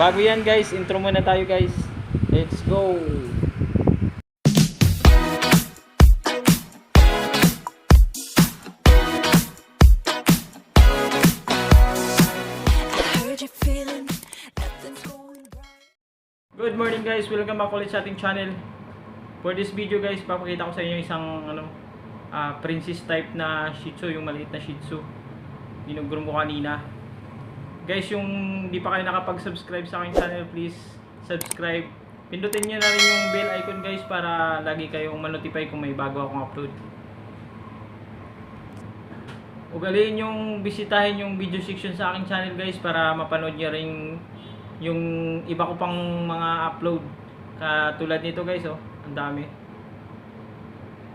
Bago yan guys, intro muna tayo guys. Let's go! Good morning guys, welcome back ulit sa ating channel. For this video guys, papakita ko sa inyo isang princess type na Shih Tzu, yung maliit na Shih Tzu. Ginugroom ko kanina. Guys, yung di pa kayo nakapag-subscribe sa aking channel, please subscribe. Pindutin nyo na rin yung bell icon guys para lagi kayong ma-notify kung may bago akong upload. Ugaliin yung bisitahin yung video section sa aking channel guys para mapanood nyo rin yung iba ko pang mga upload. Katulad nito guys, oh, ang dami.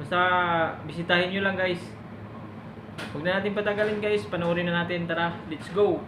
Basta bisitahin nyo lang guys. Huwag na natin patagalin guys, panoorin na natin. Tara, let's go!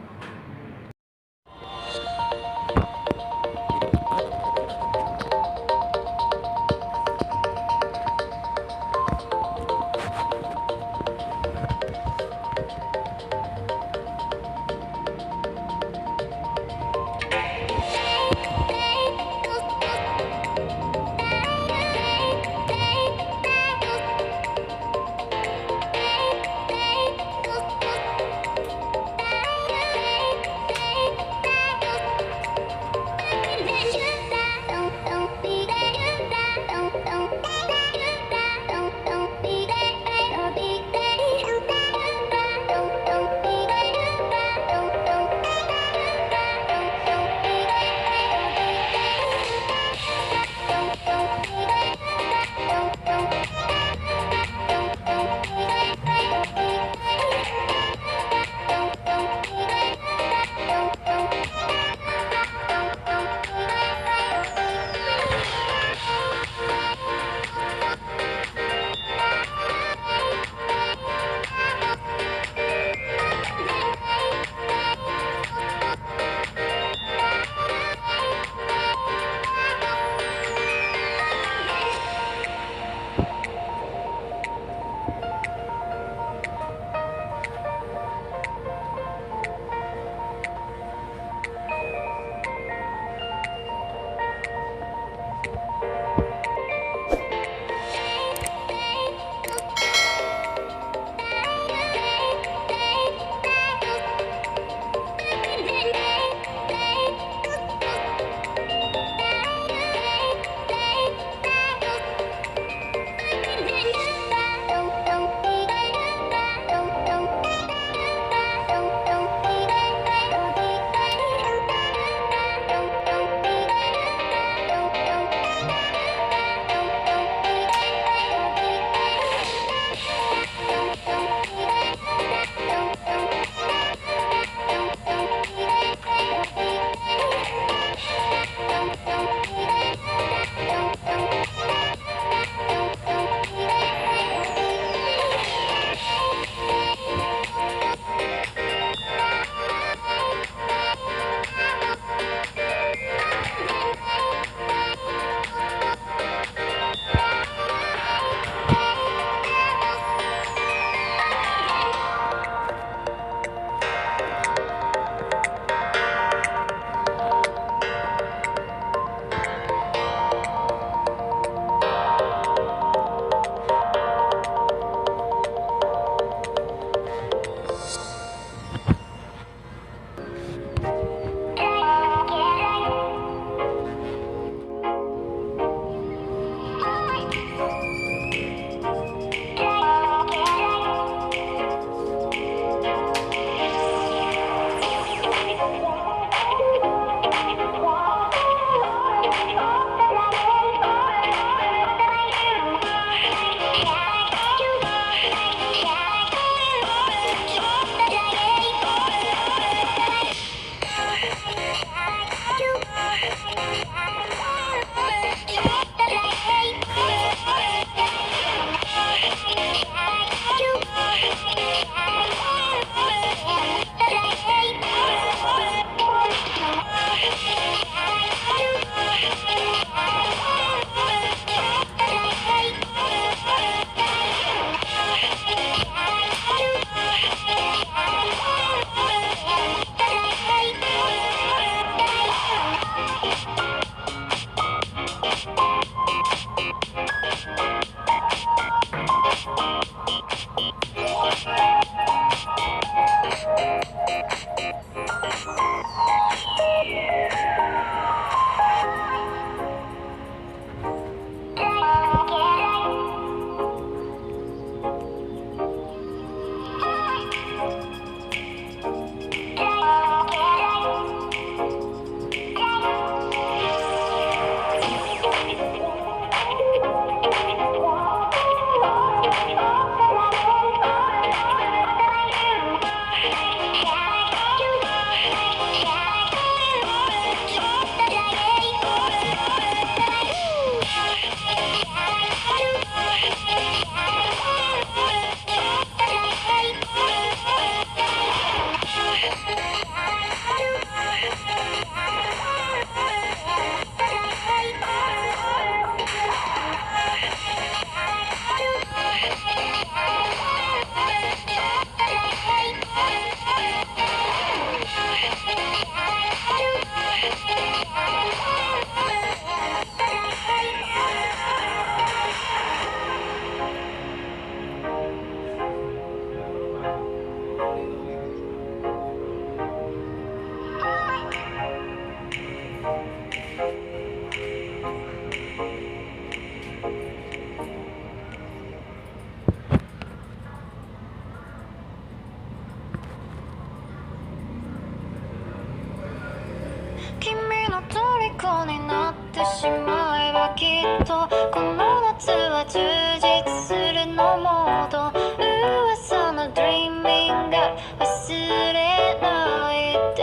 虜になってしまえばきっとこの夏は充実するのモード噂の Dreaming が忘れないで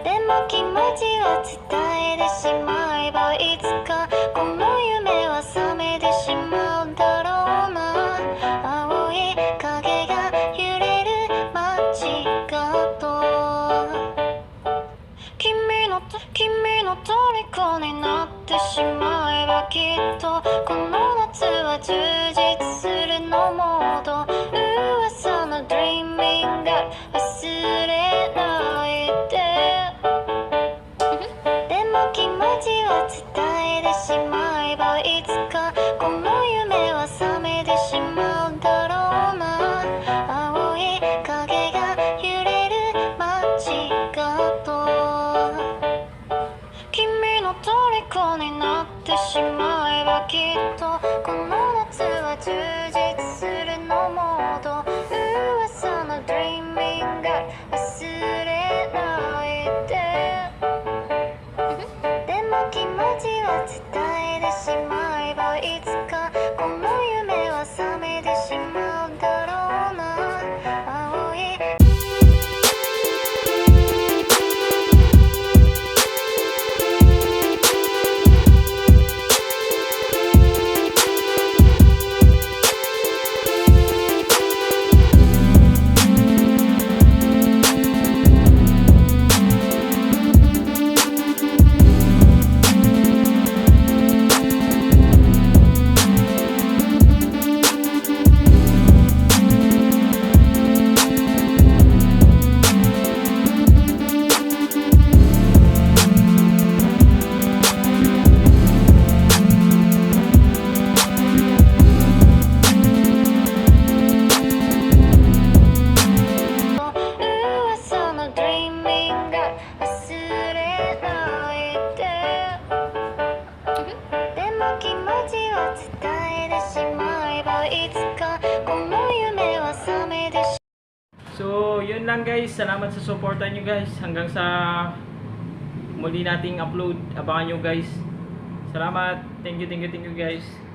でも気持ちは伝えてしまえばいつかこの夢は覚めてしまうだろうな青い影が揺れる街角君の虜になってしまえばきっとこの夏は充実するのモード噂の Dreaming が忘れないででも気持ちは伝えてしまえばいつかこの夢は覚めてしまうだろうな青い影が揺れる街角君の虜になってしまえばきっとこの夏は充実するのモード噂の Dreaming が忘れないででも気持ちは伝えてしまえばいつかこの夢は覚めてしまうだろうな青いSo, yun lang guys. Salamat sa suporta nyo guys. Hanggang sa muli nating upload. Abangan nyo guys. Salamat. Thank you guys.